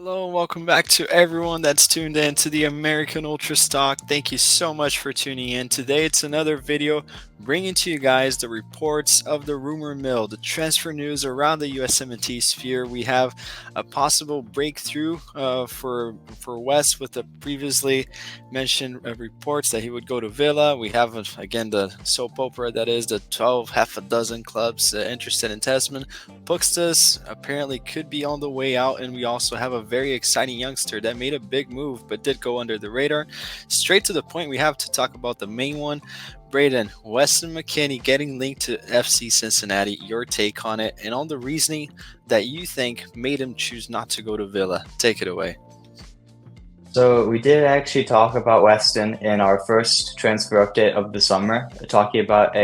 Hello and welcome back to everyone that's tuned in to the American Ultra Stock. Thank you so much for tuning in. Today it's another video bringing to you guys the reports of the rumor mill, the transfer news around the USMNT sphere. We have a possible breakthrough for West with the previously mentioned reports that he would go to Villa. We have again the soap opera that is the 12 half a dozen clubs interested in Tessmann. Pukštas apparently could be on the way out, and we also have a very exciting youngster that made a big move but did go under the radar. Straight to the point, we have to talk about the main one. Braden, Weston McKennie getting linked to FC Cincinnati. Your take on it and on the reasoning that you think made him choose not to go to Villa. Take it away. So we did actually talk about Weston in our first transfer update of the summer, talking about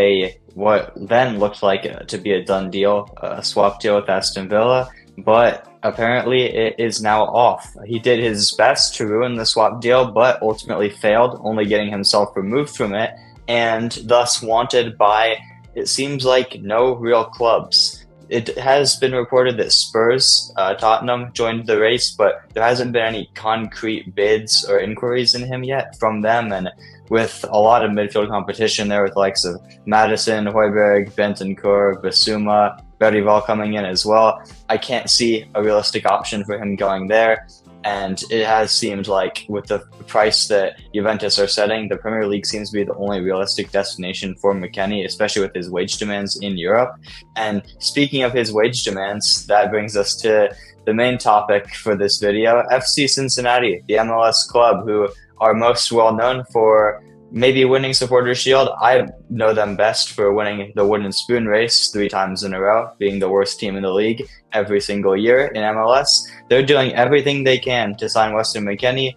what then looked like to be a done deal, a swap deal with Aston Villa, but apparently it is now off. He did his best to ruin the swap deal, but ultimately failed, only getting himself removed from it, and thus wanted by, it seems like, no real clubs. It has been reported that Spurs, Tottenham, joined the race, but there hasn't been any concrete bids or inquiries in him yet from them. And with a lot of midfield competition there with the likes of Madison, Højbjerg, Bentancur, Basuma, Berrival coming in as well, I can't see a realistic option for him going there. And it has seemed like with the price that Juventus are setting, the Premier League seems to be the only realistic destination for McKennie, especially with his wage demands in Europe. And speaking of his wage demands, that brings us to the main topic for this video, FC Cincinnati, the MLS club, who are most well known for maybe winning Supporters' Shield. I know them best for winning the Wooden Spoon race 3 times in a row, being the worst team in the league every single year in MLS. They're doing everything they can to sign Weston McKennie,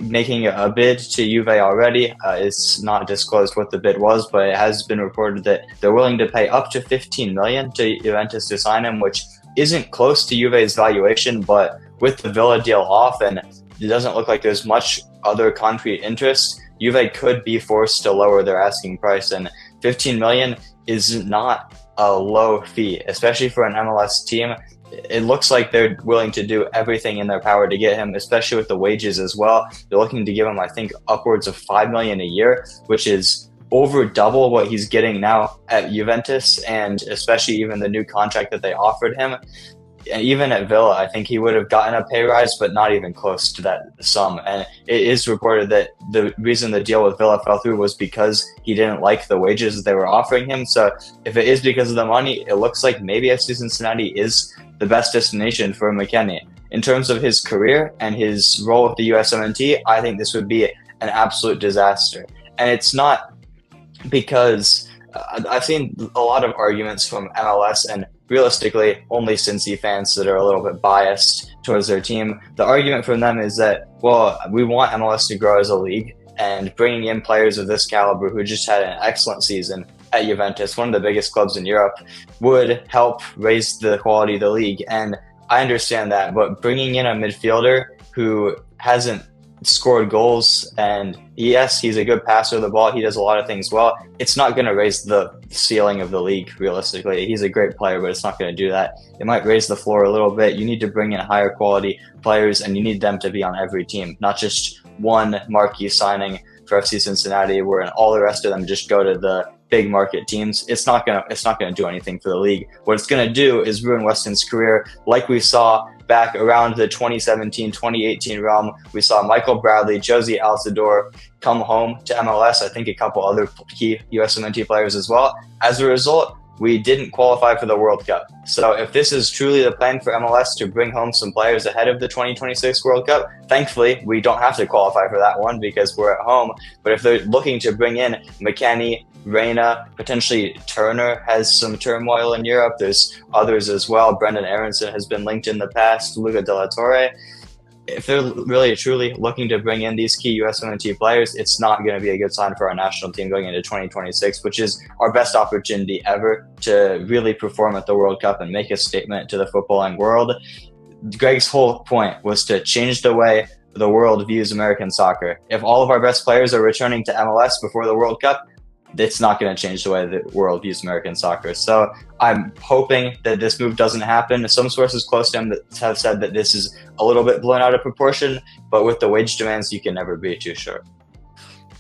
making a bid to Juve already. It's not disclosed what the bid was, but it has been reported that they're willing to pay up to $15 million to Juventus to sign him, which isn't close to Juve's valuation, but with the Villa deal off, and it doesn't look like there's much other concrete interest, Juve could be forced to lower their asking price, and $15 million is not a low fee, especially for an MLS team. It looks like they're willing to do everything in their power to get him, especially with the wages as well. They're looking to give him, I think, upwards of $5 million a year, which is over double what he's getting now at Juventus, and especially even the new contract that they offered him. And even at Villa, I think he would have gotten a pay rise, but not even close to that sum. And it is reported that the reason the deal with Villa fell through was because he didn't like the wages that they were offering him. So if it is because of the money, it looks like maybe FC Cincinnati is the best destination for McKennie. In terms of his career and his role with the USMNT, I think this would be an absolute disaster. And it's not because I've seen a lot of arguments from MLS and realistically only Cincy fans that are a little bit biased towards their team. The argument from them is that, well, we want MLS to grow as a league, and bringing in players of this caliber who just had an excellent season at Juventus, one of the biggest clubs in Europe, would help raise the quality of the league. And I understand that, but bringing in a midfielder who hasn't scored goals, and yes, he's a good passer of the ball, he does a lot of things well, it's not going to raise the ceiling of the league realistically. He's a great player, but it's not going to do that. It might raise the floor a little bit. You need to bring in higher quality players, and you need them to be on every team, not just one marquee signing for FC Cincinnati where all the rest of them just go to the big market teams. It's not gonna do anything for the league. What it's gonna do is ruin Weston's career, like we saw back around the 2017-2018 realm. We saw Michael Bradley, Josie Altidore come home to MLS. I think a couple other key USMNT players as well. As a result, we didn't qualify for the World Cup. So if this is truly the plan for MLS to bring home some players ahead of the 2026 World Cup, thankfully, we don't have to qualify for that one because we're at home. But if they're looking to bring in McKennie, Reyna, potentially Turner has some turmoil in Europe. There's others as well. Brendan Aronson has been linked in the past, Luca De La Torre. If they're really truly looking to bring in these key USMNT players, it's not going to be a good sign for our national team going into 2026, which is our best opportunity ever to really perform at the World Cup and make a statement to the footballing world. Greg's whole point was to change the way the world views American soccer. If all of our best players are returning to MLS before the World Cup, it's not going to change the way the world views American soccer. So I'm hoping that this move doesn't happen. Some sources close to him that have said that this is a little bit blown out of proportion, but with the wage demands, you can never be too sure.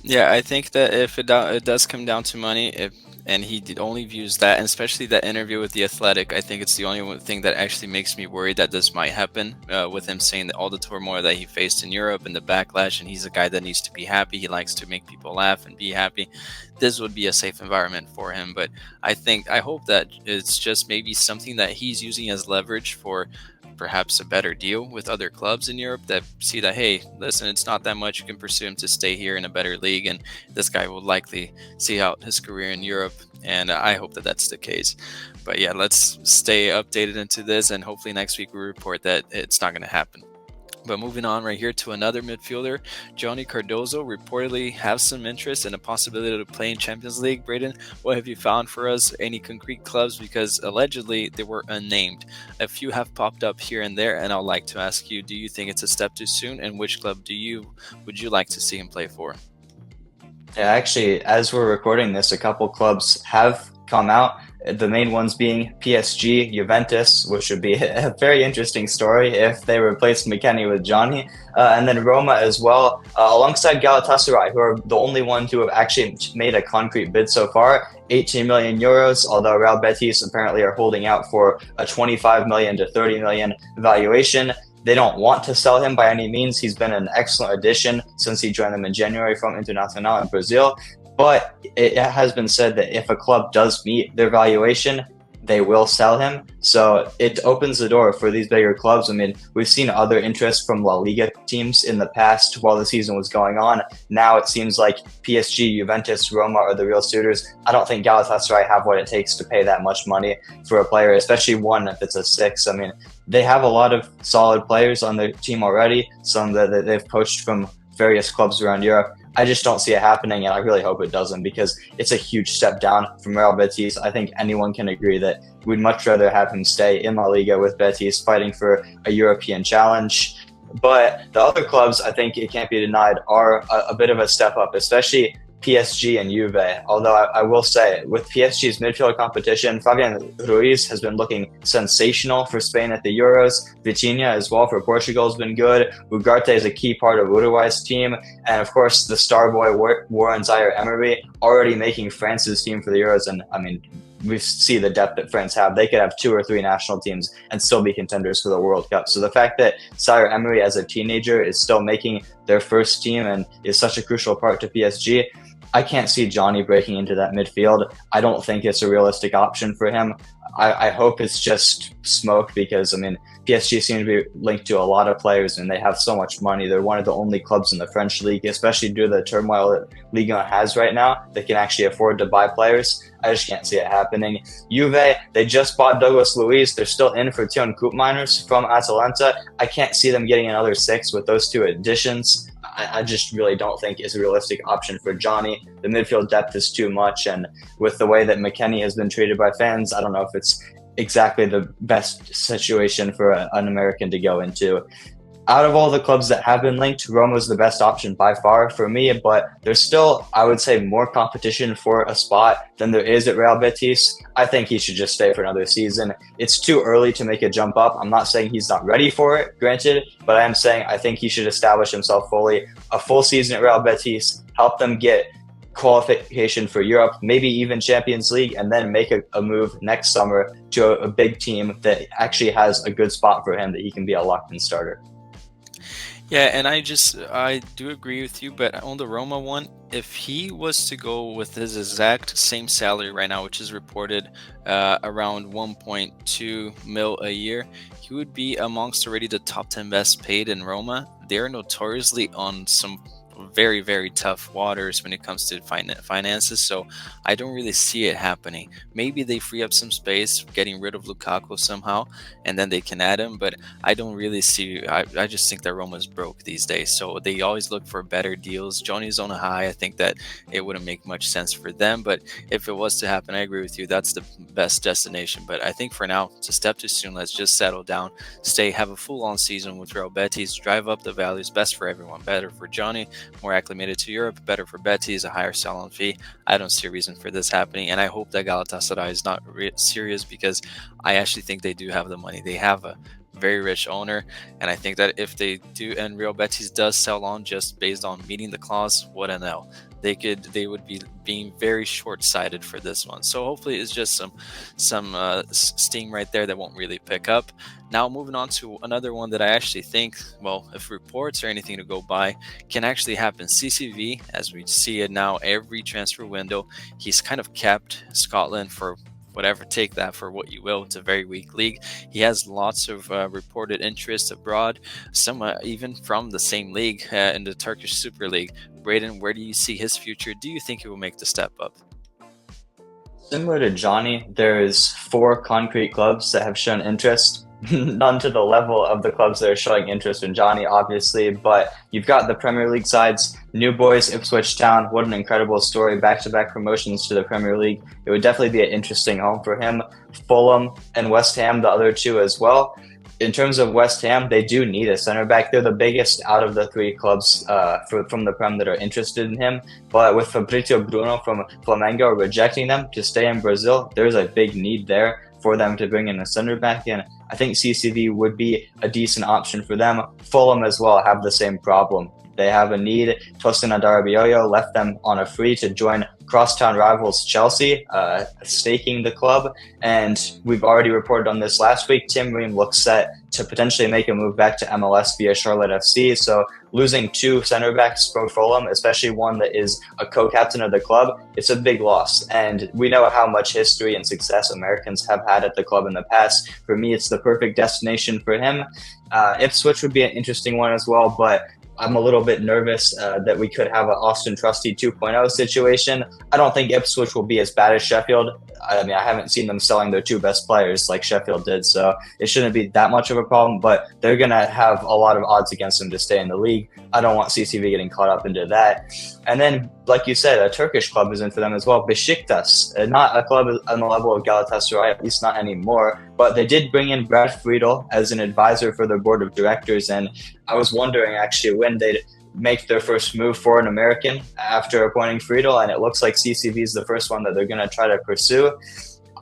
Yeah, I think that if it does come down to money, and he only views that, and especially that interview with The Athletic, I think it's the only one thing that actually makes me worried that this might happen, with him saying that all the turmoil that he faced in Europe and the backlash, and he's a guy that needs to be happy. He likes to make people laugh and be happy. This would be a safe environment for him. But I hope that it's just maybe something that he's using as leverage for perhaps a better deal with other clubs in Europe that see that, hey, listen, it's not that much, you can pursue him to stay here in a better league, and this guy will likely see out his career in Europe, and I hope that that's the case. But yeah, let's stay updated into this, and hopefully next week we report that it's not going to happen. But moving on right here to another midfielder, Johnny Cardoso reportedly has some interest and a possibility to play in Champions League. Braden, what have you found for us? Any concrete clubs? Because allegedly they were unnamed. A few have popped up here and there, and I'd like to ask you, do you think it's a step too soon? And which club would you like to see him play for? Yeah, actually, as we're recording this, a couple clubs have come out. The main ones being PSG, Juventus, which would be a very interesting story if they replaced McKennie with Johnny, and then Roma as well, alongside Galatasaray, who are the only ones who have actually made a concrete bid so far, 18 million euros, although Real Betis apparently are holding out for a 25 million to 30 million valuation. They don't want to sell him by any means. He's been an excellent addition since he joined them in January from Internacional in Brazil. But it has been said that if a club does meet their valuation, they will sell him. So it opens the door for these bigger clubs. I mean, we've seen other interest from La Liga teams in the past while the season was going on. Now it seems like PSG, Juventus, Roma are the real suitors. I don't think Galatasaray have what it takes to pay that much money for a player, especially one if it's a 6. I mean, they have a lot of solid players on their team already, some that they've poached from various clubs around Europe. I just don't see it happening, and I really hope it doesn't, because it's a huge step down from Real Betis. I think anyone can agree that we'd much rather have him stay in La Liga with Betis, fighting for a European challenge. But the other clubs, I think it can't be denied, are a bit of a step up, especially PSG and Juve. Although I will say, with PSG's midfield competition, Fabian Ruiz has been looking sensational for Spain at the Euros. Vitinha as well for Portugal has been good. Ugarte is a key part of Uruguay's team. And of course, the star boy Warren Zaire-Emery already making France's team for the Euros. And I mean, we see the depth that France have. They could have 2 or 3 national teams and still be contenders for the World Cup. So the fact that Zaire-Emery as a teenager is still making their first team and is such a crucial part to PSG, I can't see Johnny breaking into that midfield. I don't think it's a realistic option for him. I hope it's just smoke, because, I mean, PSG seems to be linked to a lot of players and they have so much money. They're one of the only clubs in the French league, especially due to the turmoil that Ligue 1 has right now, that can actually afford to buy players. I just can't see it happening. Juve, they just bought Douglas Luiz. They're still in for Tion Koopmeiners from Atalanta. I can't see them getting another 6 with those 2 additions. I just really don't think is a realistic option for Johnny. The midfield depth is too much, and with the way that McKennie has been treated by fans, I don't know if it's exactly the best situation for an American to go into. Out of all the clubs that have been linked, Roma's the best option by far for me, but there's still, I would say, more competition for a spot than there is at Real Betis. I think he should just stay for another season. It's too early to make a jump up. I'm not saying he's not ready for it, granted, but I am saying I think he should establish himself fully. A full season at Real Betis, help them get qualification for Europe, maybe even Champions League, and then make a move next summer to a big team that actually has a good spot for him that he can be a locked-in starter. Yeah, and I do agree with you, but on the Roma one, if he was to go with his exact same salary right now, which is reported around 1.2 mil a year, he would be amongst already the top 10 best paid in Roma. They're notoriously on some very, very tough waters when it comes to finances, so I don't really see it happening. Maybe they free up some space, getting rid of Lukaku somehow, and then they can add him, but I don't really see. I just think that Roma's broke these days, so they always look for better deals. Johnny's on a high. I think that it wouldn't make much sense for them, but if it was to happen, I agree with you, that's the best destination. But I think for now, it's a step too soon. Let's just settle down, have a full-on season with Real Betis, drive up the values, best for everyone, better for Johnny, more acclimated to Europe. Better for Betis, a higher sell-on fee. I don't see a reason for this happening, and I hope that Galatasaray is not serious, because I actually think they do have the money. They have a very rich owner, and I think that if they do, and Real Betis does sell on just based on meeting the clause, what an L. They would be being very short-sighted for this one. So hopefully it's just some steam right there that won't really pick up. Now moving on to another one that I actually think, well, if reports or anything to go by, can actually happen. CCV, as we see it now, every transfer window, he's kind of kept Scotland for whatever, take that for what you will. It's a very weak league. He has lots of reported interest abroad, some even from the same league in the Turkish Super League. Braden, where do you see his future? Do you think he will make the step up? Similar to Johnny, there's 4 concrete clubs that have shown interest. None to the level of the clubs that are showing interest in Johnny, obviously, but you've got the Premier League sides. New Boys, Ipswich Town, what an incredible story. Back-to-back promotions to the Premier League. It would definitely be an interesting home for him. Fulham and West Ham, the other 2 as well. In terms of West Ham, they do need a center back. They're the biggest out of the 3 clubs from the Prem that are interested in him. But with Fabrizio Bruno from Flamengo rejecting them to stay in Brazil, there's a big need there for them to bring in a center back, and I think CCV would be a decent option for them. Fulham as well have the same problem. They have a need. Tosin Adarabioyo left them on a free to join crosstown rivals Chelsea, staking the club. And we've already reported on this last week. Tim Ream looks set to potentially make a move back to MLS via Charlotte FC. So losing 2 center backs for Fulham, especially one that is a co-captain of the club, it's a big loss. And we know how much history and success Americans have had at the club in the past. For me, it's the perfect destination for him. Ipswich would be an interesting one as well, but I'm a little bit nervous that we could have an Austin Trusty 2.0 situation. I don't think Ipswich will be as bad as Sheffield. I mean, I haven't seen them selling their 2 best players like Sheffield did, so it shouldn't be that much of a problem, but they're going to have a lot of odds against them to stay in the league. I don't want CCV getting caught up into that. And then, like you said, a Turkish club is in for them as well, Besiktas. Not a club on the level of Galatasaray, at least not anymore, but they did bring in Brad Friedel as an advisor for their board of directors, and I was wondering actually when they'd make their first move for an American after appointing Friedel, and it looks like CCV is the first one that they're going to try to pursue.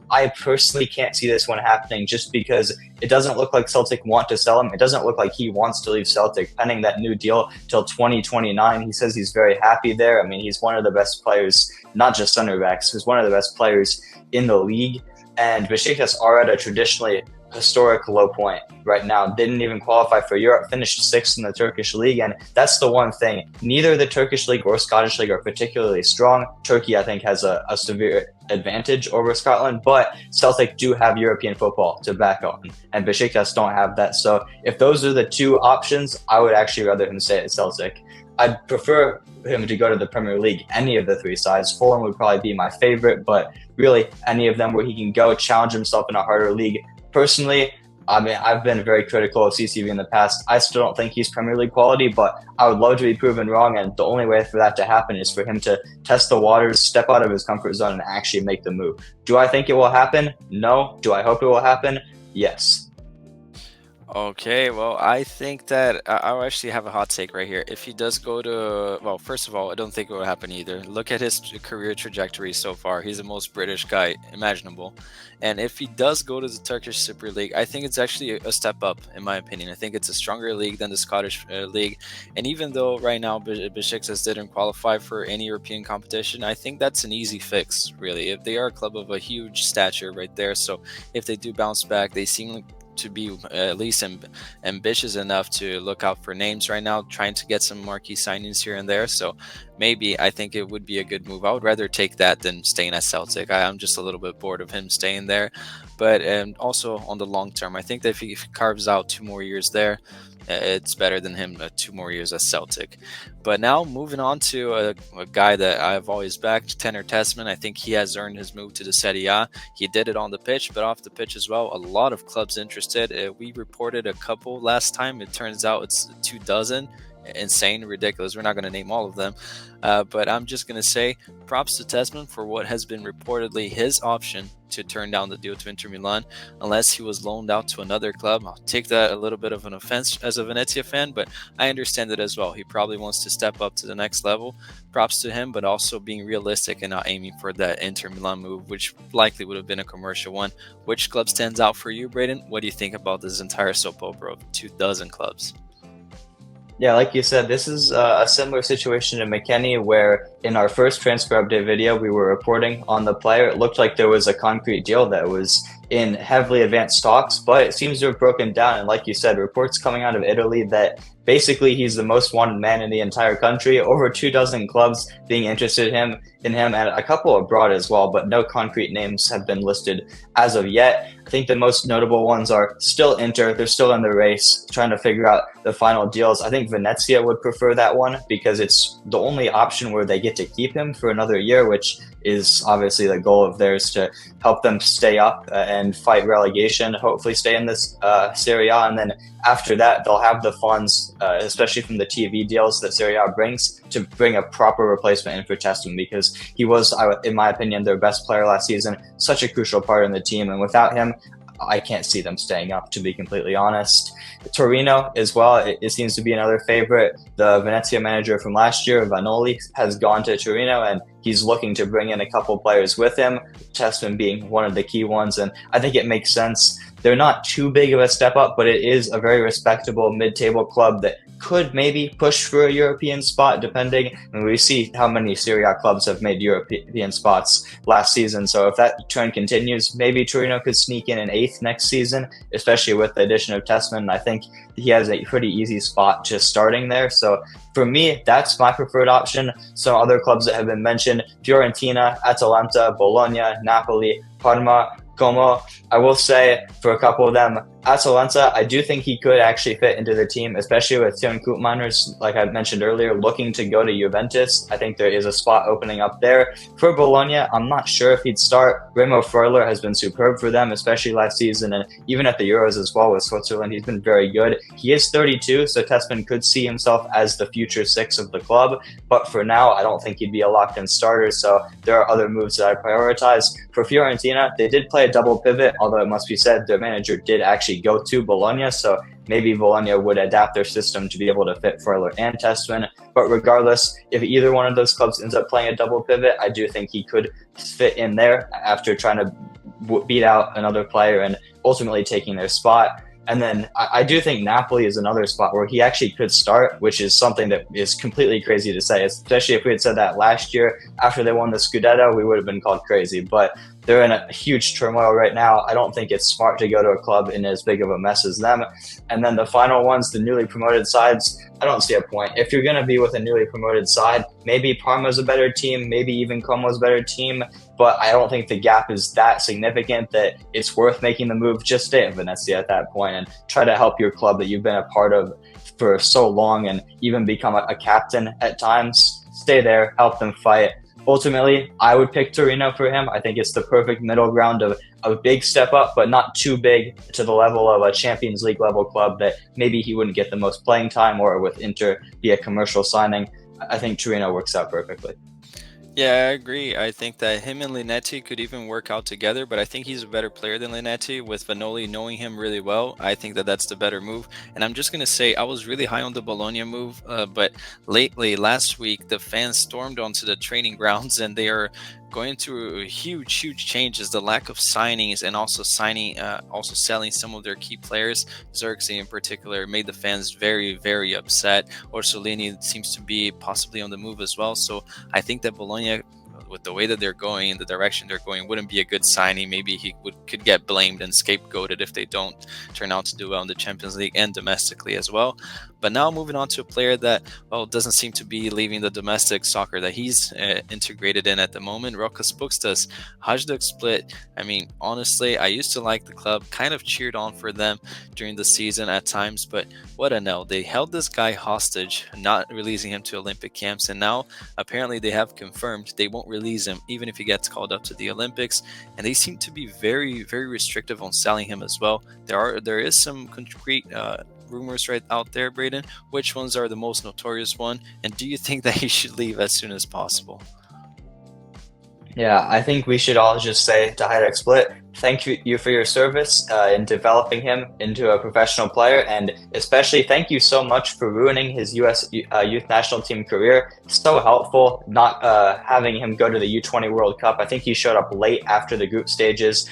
I personally can't see this one happening just because it doesn't look like Celtic want to sell him. It doesn't look like he wants to leave Celtic pending that new deal till 2029. He says he's very happy there. I mean, he's one of the best players, not just center backs, he's one of the best players in the league. And Besiktas are at a traditionally historic low point right now. Didn't even qualify for Europe, finished 6th in the Turkish league, and that's the one thing. Neither the Turkish league or Scottish league are particularly strong. Turkey, I think, has a severe advantage over Scotland, but Celtic do have European football to back on, and Besiktas don't have that. So if those are the 2 options, I would actually rather him stay at Celtic. I'd prefer him to go to the Premier League, any of the 3 sides. Fulham would probably be my favorite, but really any of them where he can go challenge himself in a harder league. Personally, I mean, I've been very critical of CCV in the past. I still don't think he's Premier League quality, but I would love to be proven wrong, and the only way for that to happen is for him to test the waters, step out of his comfort zone, and actually make the move. Do I think it will happen? No. Do I hope it will happen? Yes. Okay, well, I think that I'll actually have a hot take right here. If he does go to, well, first of all, I don't think it will happen either. Look at his career trajectory so far. He's the most British guy imaginable. And if he does go to the Turkish Super League, I think it's actually a step up, in my opinion. I think it's a stronger league than the Scottish league. And even though right now Besiktas didn't qualify for any European competition, I think that's an easy fix, really. If they are a club of a huge stature right there, so if they do bounce back, they seem like to be at least ambitious enough to look out for names right now, trying to get some marquee signings here and there. So maybe I think it would be a good move. I would rather take that than staying at Celtic. I'm just a little bit bored of him staying there. But also on the long term, I think that if he carves out 2 more years there, it's better than him 2 more years at Celtic. But now moving on to a guy that I've always backed, Tenor Tessmann. I think he has earned his move to the Serie A. He did it on the pitch, but off the pitch as well. A lot of clubs interested. We reported a couple last time. It turns out it's 24. insane, ridiculous. We're not going to name all of them, but I'm just going to say props to Tessmann for what has been reportedly his option to turn down the deal to Inter Milan, unless he was loaned out to another club. I'll take that a little bit of an offense as a Venezia fan, but I understand it as well. He probably wants to step up to the next level. Props to him, but also being realistic and not aiming for that Inter Milan move, which likely would have been a commercial one. Which club stands out for you, Braden? What do you think about this entire soap opera of 24 clubs? Yeah, like you said, this is a similar situation to McKennie, where in our first transfer update video, we were reporting on the player. It looked like there was a concrete deal that was in heavily advanced talks, but it seems to have broken down. And like you said, reports coming out of Italy that basically he's the most wanted man in the entire country. Over 24 clubs being interested in him, and a couple abroad as well, but no concrete names have been listed as of yet. I think the most notable ones are still Inter. They're still in the race, trying to figure out the final deals. I think Venezia would prefer that one because it's the only option where they get to keep him for another year, which is obviously the goal of theirs, to help them stay up and fight relegation, hopefully stay in this Serie A. And then after that, they'll have the funds, especially from the TV deals that Serie A brings, to bring a proper replacement in for Tessmann, because he was, in my opinion, their best player last season, such a crucial part in the team. And without him, I can't see them staying up, to be completely honest. Torino as well, it seems to be another favorite. The Venezia manager from last year, Vanoli, has gone to Torino, and he's looking to bring in a couple players with him, Tessmann being one of the key ones. And I think it makes sense. They're not too big of a step up, but it is a very respectable mid-table club that could maybe push for a European spot, depending. And we see how many Serie A clubs have made European spots last season. So if that trend continues, maybe Torino could sneak in an 8th next season, especially with the addition of Tessmann. I think he has a pretty easy spot just starting there. So for me, that's my preferred option. Some other clubs that have been mentioned: Fiorentina, Atalanta, Bologna, Napoli, Parma, Como. I will say, for a couple of them, Atalanta, I do think he could actually fit into the team, especially with Tim Koopmeiners, like I mentioned earlier, looking to go to Juventus. I think there is a spot opening up there. For Bologna, I'm not sure if he'd start. Remo Freuler has been superb for them, especially last season, and even at the Euros as well with Switzerland. He's been very good. He is 32, so Tessmann could see himself as the future 6 of the club, but for now, I don't think he'd be a locked-in starter, so there are other moves that I prioritize. For Fiorentina, they did play a double pivot, although it must be said their manager did actually go to Bologna, so maybe Bologna would adapt their system to be able to fit Freuler and Tessmann. But regardless, if either one of those clubs ends up playing a double pivot, I do think he could fit in there after trying to beat out another player and ultimately taking their spot. And then I do think Napoli is another spot where he actually could start, which is something that is completely crazy to say, especially if we had said that last year after they won the Scudetto, we would have been called crazy. But they're in a huge turmoil right now. I don't think it's smart to go to a club in as big of a mess as them. And then the final ones, the newly promoted sides, I don't see a point. If you're going to be with a newly promoted side, maybe Parma's a better team, maybe even Como's a better team, but I don't think the gap is that significant that it's worth making the move. Just stay at Venezia at that point and try to help your club that you've been a part of for so long and even become a captain at times. Stay there, help them fight. Ultimately, I would pick Torino for him. I think it's the perfect middle ground of a big step up, but not too big to the level of a Champions League level club that maybe he wouldn't get the most playing time, or with Inter be a commercial signing. I think Torino works out perfectly. Yeah, I agree. I think that him and Linetti could even work out together, but I think he's a better player than Linetti. With Vanoli knowing him really well, I think that that's the better move. And I'm just going to say, I was really high on the Bologna move, but last week, the fans stormed onto the training grounds, and they are going through huge changes. The lack of signings, and also selling some of their key players, Xerxes in particular, made the fans very upset. Orsolini seems to be possibly on the move as well. So I think that Bologna, with the way that they're going, the direction they're going, wouldn't be a good signing. Maybe he could get blamed and scapegoated if they don't turn out to do well in the Champions League and domestically as well. But now moving on to a player that, well, doesn't seem to be leaving the domestic soccer that he's integrated in at the moment, Rokas Pukštas. Hajduk split. I mean, honestly, I used to like the club, kind of cheered on for them during the season at times, but what a no. They held this guy hostage, not releasing him to Olympic camps, and now apparently they have confirmed they won't release him even if he gets called up to the Olympics, and they seem to be very restrictive on selling him as well. There is some concrete rumors right out there, Braden. Which ones are the most notorious one? And do you think that he should leave as soon as possible? Yeah, I think we should all just say to Hajduk Split, thank you for your service in developing him into a professional player, and especially thank you so much for ruining his U.S. Youth National Team career. So helpful not having him go to the U20 World Cup. I think he showed up late after the group stages.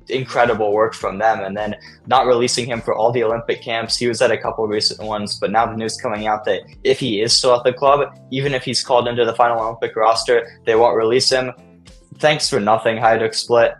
Incredible work from them, and then not releasing him for all the Olympic camps. He was at a couple recent ones, but now the news coming out that if he is still at the club, even if he's called into the final Olympic roster, they won't release him. Thanks for nothing, Hajduk Split.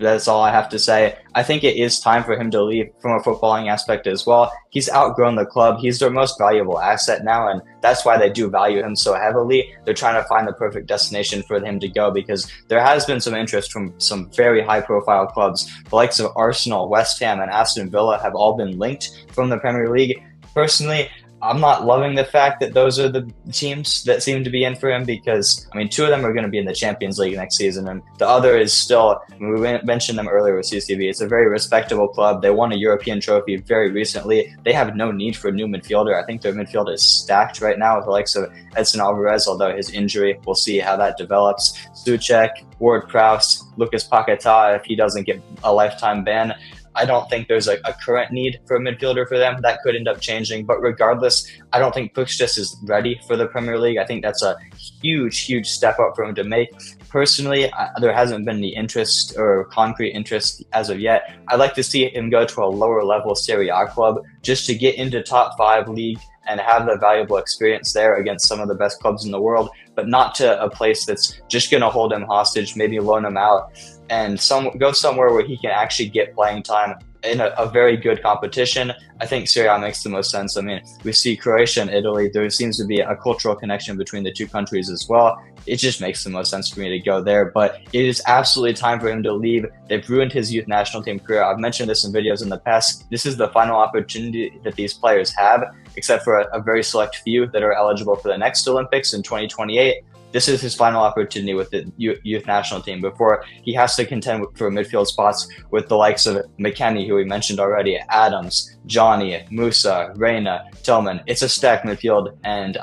That's all I have to say. I think it is time for him to leave from a footballing aspect as well. He's outgrown the club. He's their most valuable asset now, and that's why they do value him so heavily. They're trying to find the perfect destination for him to go, because there has been some interest from some very high-profile clubs. The likes of Arsenal, West Ham, and Aston Villa have all been linked from the Premier League. Personally, I'm not loving the fact that those are the teams that seem to be in for him, because, I mean, two of them are going to be in the Champions League next season, and the other is still, I mean, we mentioned them earlier with CCV. It's a very respectable club. They won a European trophy very recently. They have no need for a new midfielder. I think their midfield is stacked right now with the likes of Edson Alvarez, although his injury, we'll see how that develops. Souček, Ward-Prowse, Lucas Paquetá, if he doesn't get a lifetime ban. I don't think there's a current need for a midfielder for them. That could end up changing. But regardless, I don't think Pukštas is ready for the Premier League. I think that's a huge step up for him to make. Personally, there hasn't been the interest or concrete interest as of yet. I'd like to see him go to a lower level Serie A club just to get into top 5 league and have the valuable experience there against some of the best clubs in the world, but not to a place that's just going to hold him hostage, maybe loan him out, and go somewhere where he can actually get playing time in a very good competition. I think Serie A makes the most sense. I mean, we see Croatia and Italy. There seems to be a cultural connection between the two countries as well. It just makes the most sense for me to go there. But it is absolutely time for him to leave. They've ruined his youth national team career. I've mentioned this in videos in the past. This is the final opportunity that these players have, except for a very select few that are eligible for the next Olympics in 2028. This is his final opportunity with the youth national team before he has to contend for midfield spots with the likes of McKennie, who we mentioned already, Adams, Johnny, Musa, Reina, Tillman. It's a stacked midfield, and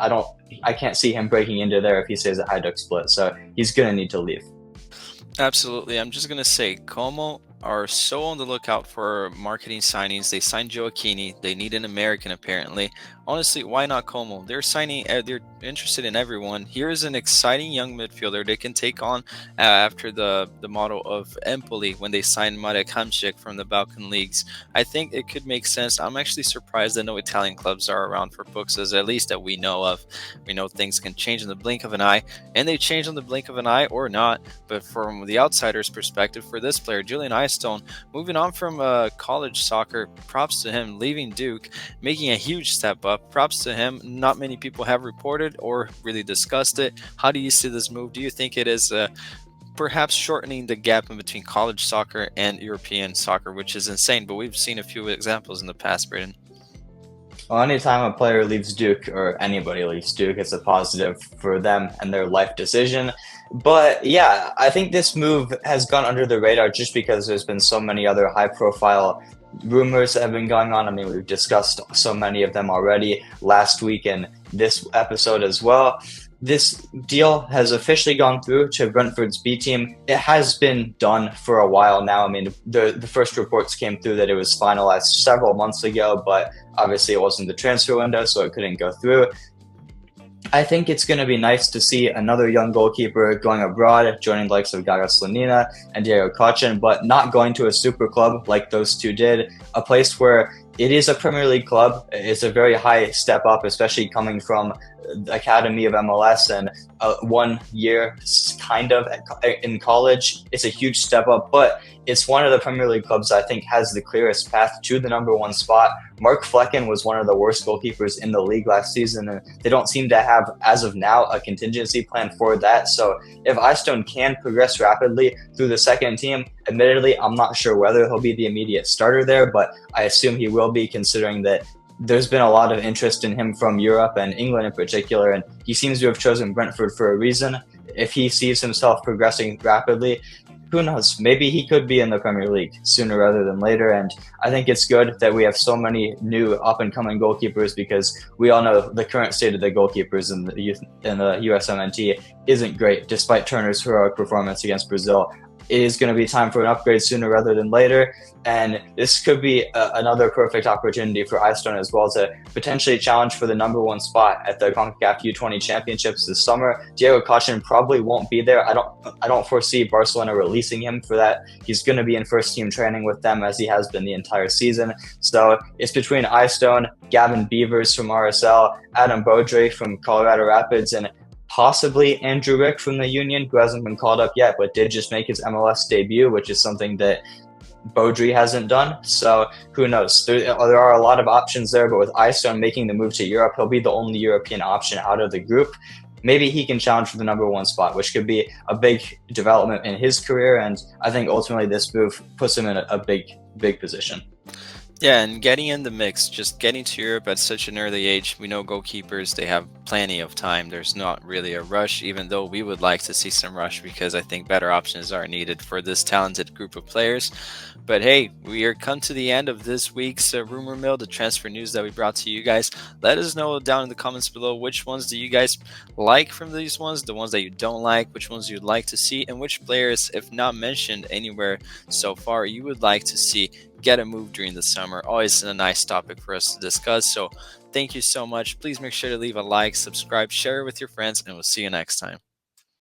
I can't see him breaking into there if he stays at Hajduk Split. So he's going to need to leave. Absolutely. I'm just going to say, Como are so on the lookout for marketing signings. They signed Joaquini. They need an American, apparently. Honestly, why not Como? They're interested in everyone. Here's an exciting young midfielder they can take on after the model of Empoli when they signed Marek Hamšík from the Balkan Leagues. I think it could make sense. I'm actually surprised that no Italian clubs are around for Pukštas, at least that we know of. We know things can change in the blink of an eye, and they change in the blink of an eye or not. But from the outsider's perspective, for this player, Julian Eyestone, moving on from college soccer, props to him, leaving Duke, making a huge step up. Props to him. Not many people have reported or really discussed it. How do you see this move? Do you think it is perhaps shortening the gap in between college soccer and European soccer, which is insane, but we've seen a few examples in the past, Braden? Well, anytime a player leaves Duke, or anybody leaves Duke, it's a positive for them and their life decision. But yeah, I think this move has gone under the radar just because there's been so many other high-profile rumors that have been going on. I mean, we've discussed so many of them already last week and this episode as well. This deal has officially gone through to Brentford's B team. It has been done for a while now. I mean, the first reports came through that it was finalized several months ago, but obviously it wasn't the transfer window, so it couldn't go through. I think it's going to be nice to see another young goalkeeper going abroad, joining the likes of Gaga Slonina and Diego Kochen, but not going to a super club like those two did, a place where it is a Premier League club. It's a very high step up, especially coming from the academy of MLS and 1 year kind of in college. It's a huge step up, but it's one of the Premier League clubs I think has the clearest path to the #1 spot. Mark Flecken was one of the worst goalkeepers in the league last season, and they don't seem to have, as of now, a contingency plan for that. So if Eyestone can progress rapidly through the second team, admittedly, I'm not sure whether he'll be the immediate starter there, but I assume he will be, considering that there's been a lot of interest in him from Europe and England in particular, and he seems to have chosen Brentford for a reason. If he sees himself progressing rapidly, who knows? Maybe he could be in the Premier League sooner rather than later. And I think it's good that we have so many new up-and-coming goalkeepers, because we all know the current state of the goalkeepers in the USMNT isn't great, despite Turner's heroic performance against Brazil. It is going to be time for an upgrade sooner rather than later, and this could be another perfect opportunity for Eyestone as well to potentially challenge for the #1 spot at the CONCACAF U20 Championships this summer. Diego Cochin probably won't be there. I don't foresee Barcelona releasing him for that. He's going to be in first team training with them, as he has been the entire season. So it's between Eyestone, Gavin Beavers from RSL, Adam Beaudry from Colorado Rapids, and possibly Andrew Rick from the Union, who hasn't been called up yet, but did just make his MLS debut, which is something that Beaudry hasn't done. So who knows? There are a lot of options there, but with Eyestone making the move to Europe, he'll be the only European option out of the group. Maybe he can challenge for the #1 spot, which could be a big development in his career. And I think ultimately this move puts him in a big position. Yeah, and getting in the mix, just getting to Europe at such an early age, we know goalkeepers, they have plenty of time. There's not really a rush, even though we would like to see some rush, because I think better options are needed for this talented group of players. But hey, we are come to the end of this week's Rumor Mill, the transfer news that we brought to you guys. Let us know down in the comments below which ones do you guys like from these ones, the ones that you don't like, which ones you'd like to see, and which players, if not mentioned anywhere so far, you would like to see get a move during the summer. Always a nice topic for us to discuss. So thank you so much. Please make sure to leave a like, subscribe, share it with your friends, and we'll see you next time.